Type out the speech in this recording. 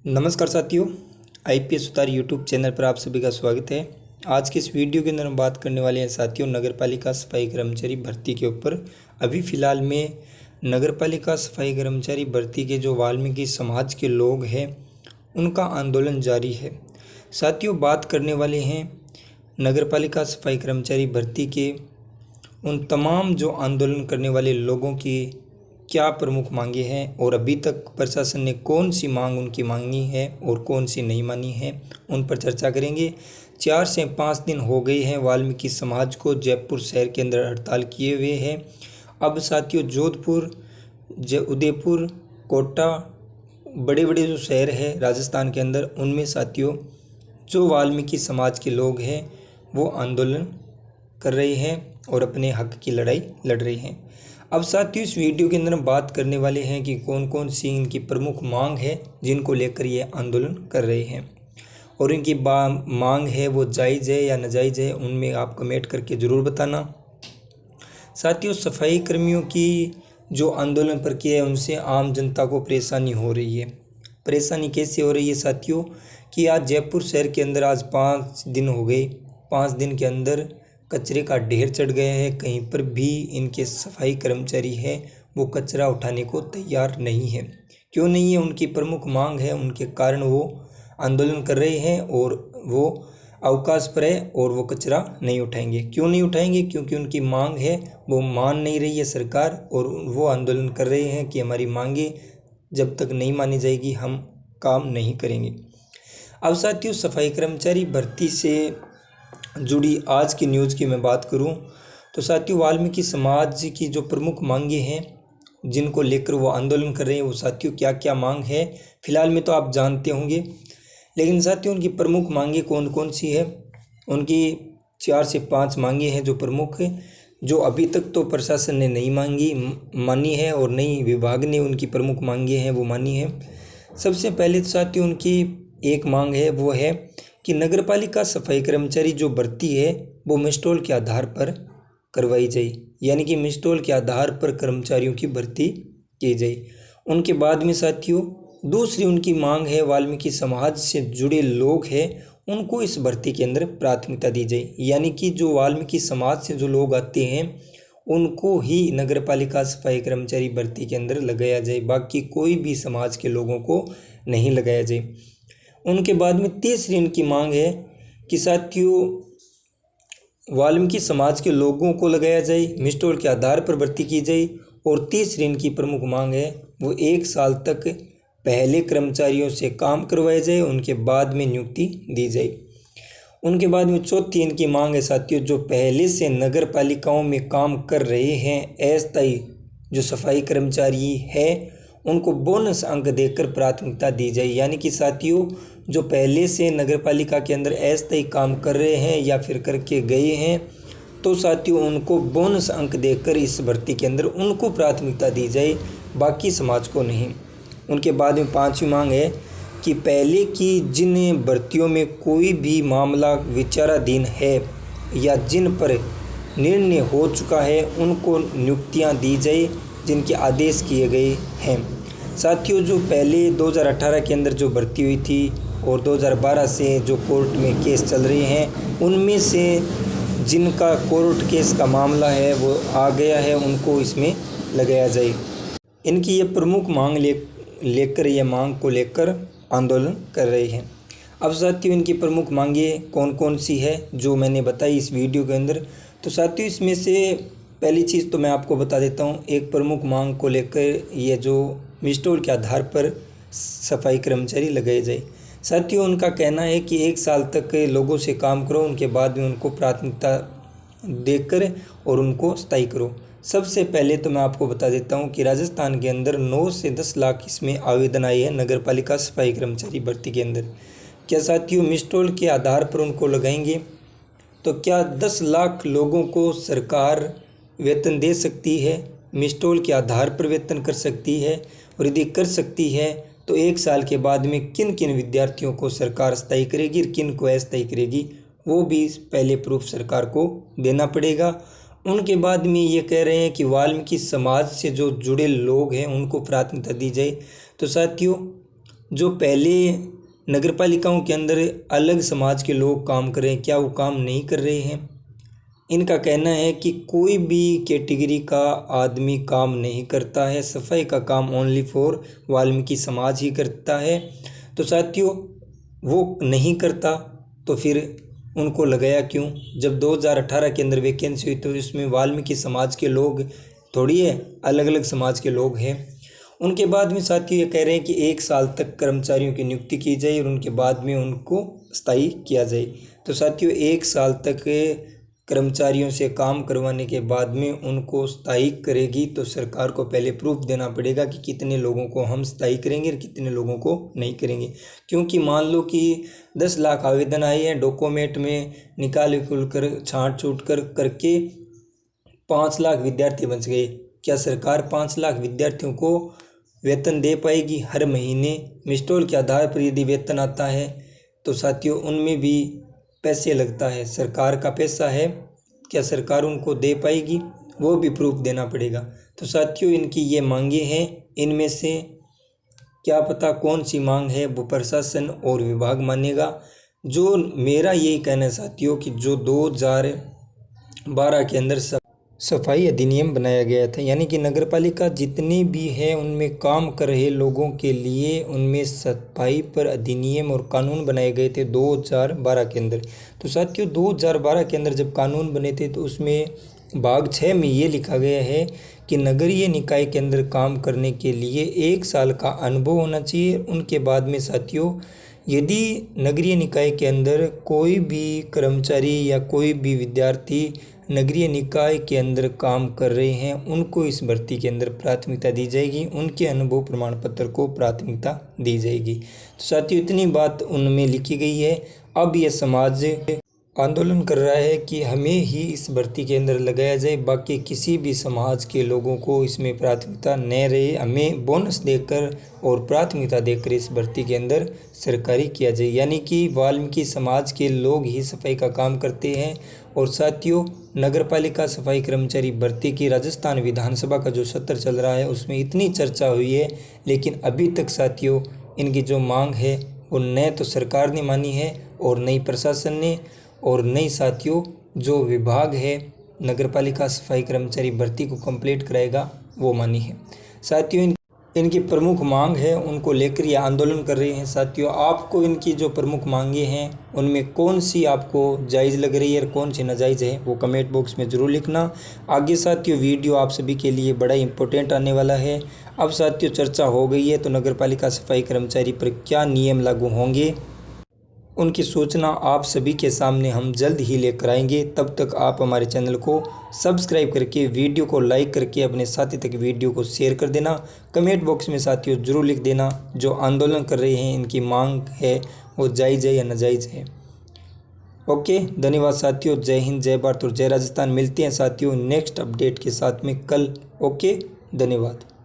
नमस्कार साथियों, आईपीएस उतार यूट्यूब चैनल पर आप सभी का स्वागत है। आज के इस वीडियो के अंदर हम बात करने वाले हैं साथियों नगरपालिका सफाई कर्मचारी भर्ती के ऊपर। अभी फ़िलहाल में नगरपालिका सफाई कर्मचारी भर्ती के जो वाल्मीकि समाज के लोग हैं उनका आंदोलन जारी है। साथियों, बात करने वाले हैं नगरपालिका सफाई कर्मचारी भर्ती के उन तमाम जो आंदोलन करने वाले लोगों की क्या प्रमुख मांगे हैं और अभी तक प्रशासन ने कौन सी मांग उनकी मांगी है और कौन सी नहीं मानी है, उन पर चर्चा करेंगे। 4 से 5 दिन हो गए हैं वाल्मीकि समाज को जयपुर शहर के अंदर हड़ताल किए हुए हैं। अब साथियों जोधपुर, उदयपुर, कोटा, बड़े बड़े जो शहर हैं राजस्थान के अंदर, उनमें साथियों जो वाल्मीकि समाज के लोग हैं वो आंदोलन कर रहे हैं और अपने हक की लड़ाई लड़ रहे हैं। अब साथियों इस वीडियो के अंदर हम बात करने वाले हैं कि कौन कौन सी इनकी प्रमुख मांग है जिनको लेकर ये आंदोलन कर रहे हैं और इनकी मांग है वो जायज़ है या नाजायज़ है, उनमें आप कमेंट करके ज़रूर बताना। साथियों, सफाई कर्मियों की जो आंदोलन प्रक्रिया है उनसे आम जनता को परेशानी हो रही है। परेशानी कैसे हो रही है साथियों कि आज जयपुर शहर के अंदर आज 5 दिन हो गए। 5 दिन के अंदर कचरे का ढेर चढ़ गया है। कहीं पर भी इनके सफाई कर्मचारी है वो कचरा उठाने को तैयार नहीं है। क्यों नहीं है? उनकी प्रमुख मांग है, उनके कारण वो आंदोलन कर रहे हैं और वो अवकाश पर है और वो कचरा नहीं उठाएंगे। क्यों नहीं उठाएंगे? क्योंकि उनकी मांग है वो मान नहीं रही है सरकार, और वो आंदोलन कर रहे हैं कि हमारी मांगे जब तक नहीं मानी जाएगी हम काम नहीं करेंगे। अब साथियों सफाई कर्मचारी भर्ती से जुड़ी आज की न्यूज़ की मैं बात करूं तो साथियों वाल्मीकि समाज की जो प्रमुख मांगे हैं जिनको लेकर वो आंदोलन कर रहे हैं वो साथियों क्या क्या मांग है फ़िलहाल में तो आप जानते होंगे, लेकिन साथियों उनकी प्रमुख मांगे कौन कौन सी है। उनकी 4 से 5 मांगे हैं जो प्रमुख है, जो अभी तक तो प्रशासन ने नहीं मानी है और नई विभाग ने उनकी प्रमुख मांगे हैं वो मानी है। सबसे पहले तो साथियों उनकी एक मांग है वो है कि नगरपालिका सफाई कर्मचारी जो भर्ती है वो मिसटोल के आधार पर करवाई जाए, यानी कि मिसटोल के आधार पर कर्मचारियों की भर्ती की जाए। उनके बाद में साथियों दूसरी उनकी मांग है वाल्मीकि समाज से जुड़े लोग हैं उनको इस भर्ती के अंदर प्राथमिकता दी जाए, यानी कि जो वाल्मीकि समाज से जो लोग आते हैं उनको ही नगरपालिका सफाई कर्मचारी भर्ती के अंदर लगाया जाए, बाकी कोई भी समाज के लोगों को नहीं लगाया जाए। उनके बाद में तीसरी उनकी मांग है कि साथियों वाल्मीकि समाज के लोगों को लगाया जाए, मिसटोल के आधार पर भर्ती की जाए। और तीसरी इनकी प्रमुख मांग है वो 1 साल तक पहले कर्मचारियों से काम करवाया जाए, उनके बाद में नियुक्ति दी जाए। उनके बाद में चौथी इनकी मांग है साथियों जो पहले से नगर पालिकाओं में काम कर रहे हैं अस्थायी जो सफाई कर्मचारी है उनको बोनस अंक देकर प्राथमिकता दी जाए, यानी कि साथियों जो पहले से नगरपालिका के अंदर अस्थायी काम कर रहे हैं या फिर करके गए हैं तो साथियों उनको बोनस अंक देकर इस भर्ती के अंदर उनको प्राथमिकता दी जाए, बाकी समाज को नहीं। उनके बाद में 5वीं मांग है कि पहले की जिन भर्तियों में कोई भी मामला विचाराधीन है या जिन पर निर्णय हो चुका है उनको नियुक्तियां दी जाए जिनके आदेश किए गए हैं। साथियों जो पहले 2018 के अंदर जो भर्ती हुई थी और 2012 से जो कोर्ट में केस चल रहे हैं उनमें से जिनका कोर्ट केस का मामला है वो आ गया है उनको इसमें लगाया जाए। इनकी ये प्रमुख मांग लेकर ये मांग को लेकर आंदोलन कर रहे हैं। अब साथियों इनकी प्रमुख मांगे कौन कौन सी है जो मैंने बताई इस वीडियो के अंदर, तो साथियों इसमें से पहली चीज़ तो मैं आपको बता देता हूँ। एक प्रमुख मांग को लेकर ये जो मिसटोल के आधार पर सफाई कर्मचारी लगाए जाए। साथियों उनका कहना है कि 1 साल तक लोगों से काम करो, उनके बाद में उनको प्राथमिकता देकर और उनको स्थायी करो। सबसे पहले तो मैं आपको बता देता हूं कि राजस्थान के अंदर 9 से 10 लाख इसमें आवेदन आए हैं नगरपालिका सफाई कर्मचारी भर्ती के अंदर। क्या साथियों मिसटोल के आधार पर उनको लगाएंगे तो क्या 10 लाख लोगों को सरकार वेतन दे सकती है, मिसटोल के आधार पर वेतन कर सकती है? और यदि कर सकती है तो 1 साल के बाद में किन किन विद्यार्थियों को सरकार स्थायी करेगी और किन को अस्थायी करेगी वो भी पहले प्रूफ सरकार को देना पड़ेगा। उनके बाद में ये कह रहे हैं कि वाल्मीकि समाज से जो जुड़े लोग हैं उनको प्राथमिकता दी जाए। तो साथियों जो पहले नगर पालिकाओं के अंदर अलग समाज के लोग काम कर रहे हैं, क्या वो काम नहीं कर रहे हैं? इनका कहना है कि कोई भी कैटेगरी का आदमी काम नहीं करता है, सफाई का काम ओनली फॉर वाल्मीकि समाज ही करता है। तो साथियों, वो नहीं करता तो फिर उनको लगाया क्यों? जब 2018 के अंदर वैकेंसी हुई तो इसमें वाल्मीकि समाज के लोग थोड़ी है, अलग अलग समाज के लोग हैं। उनके बाद में साथियों ये कह रहे हैं कि 1 साल तक कर्मचारियों की नियुक्ति की जाए और उनके बाद में उनको स्थायी किया जाए। तो साथियों 1 साल तक कर्मचारियों से काम करवाने के बाद में उनको स्थायी करेगी तो सरकार को पहले प्रूफ देना पड़ेगा कि कितने लोगों को हम स्थायी करेंगे और कितने लोगों को नहीं करेंगे। क्योंकि मान लो कि 10 लाख आवेदन आए हैं, डॉक्यूमेंट में निकाल खुल कर छाँट छूट कर करके 5 लाख विद्यार्थी बच गए। क्या सरकार 5 लाख विद्यार्थियों को वेतन दे पाएगी? हर महीने मिसटोल के आधार पर यदि वेतन आता है तो साथियों उनमें भी पैसे लगता है, सरकार का पैसा है, क्या सरकार उनको दे पाएगी? वो भी प्रूफ देना पड़ेगा। तो साथियों इनकी ये मांगे हैं, इनमें से क्या पता कौन सी मांग है वो प्रशासन और विभाग मानेगा। जो मेरा यही कहना है साथियों कि जो 2012 के अंदर सफाई अधिनियम बनाया गया था, यानी कि नगरपालिका जितने भी है उनमें काम कर रहे लोगों के लिए उनमें सफाई पर अधिनियम और कानून बनाए गए थे 2012 के अंदर। तो साथियों 2012 के अंदर जब कानून बने थे तो उसमें भाग 6 में ये लिखा गया है कि नगरीय निकाय के अंदर काम करने के लिए 1 साल का अनुभव होना चाहिए। उनके बाद में साथियों यदि नगरीय निकाय के अंदर कोई भी कर्मचारी या कोई भी विद्यार्थी नगरीय निकाय के अंदर काम कर रहे हैं उनको इस भर्ती के अंदर प्राथमिकता दी जाएगी, उनके अनुभव प्रमाण पत्र को प्राथमिकता दी जाएगी। तो साथियों इतनी बात उनमें लिखी गई है। अब यह समाज आंदोलन कर रहा है कि हमें ही इस भर्ती के अंदर लगाया जाए, बाकी किसी भी समाज के लोगों को इसमें प्राथमिकता न रहे, हमें बोनस देकर और प्राथमिकता देकर इस भर्ती के अंदर सरकारी किया जाए। यानी कि वाल्मीकि समाज के लोग ही सफाई का काम करते हैं। और साथियों नगरपालिका सफाई कर्मचारी भर्ती की राजस्थान विधानसभा का जो सत्र चल रहा है उसमें इतनी चर्चा हुई है, लेकिन अभी तक साथियों इनकी जो मांग है वो न तो सरकार ने मानी है और न ही प्रशासन ने, और नई साथियों जो विभाग है नगरपालिका सफाई कर्मचारी भर्ती को कंप्लीट कराएगा वो मानी है। साथियों इनकी प्रमुख मांग है उनको लेकर ये आंदोलन कर रहे हैं। साथियों आपको इनकी जो प्रमुख मांगे हैं उनमें कौन सी आपको जायज़ लग रही है और कौन सी नाजायज़ है वो कमेंट बॉक्स में ज़रूर लिखना। आगे साथियों वीडियो आप सभी के लिए बड़ा इंपॉर्टेंट आने वाला है। अब साथियों चर्चा हो गई है तो नगरपालिका सफाई कर्मचारी पर क्या नियम लागू होंगे उनकी सूचना आप सभी के सामने हम जल्द ही लेकर आएंगे। तब तक आप हमारे चैनल को सब्सक्राइब करके वीडियो को लाइक करके अपने साथी तक वीडियो को शेयर कर देना। कमेंट बॉक्स में साथियों ज़रूर लिख देना जो आंदोलन कर रहे हैं इनकी मांग है वो जायज़ है या नाजायज़ है। ओके, धन्यवाद साथियों। जय हिंद, जय भारत और जय राजस्थान। मिलते हैं साथियों नेक्स्ट अपडेट के साथ में कल। ओके, धन्यवाद।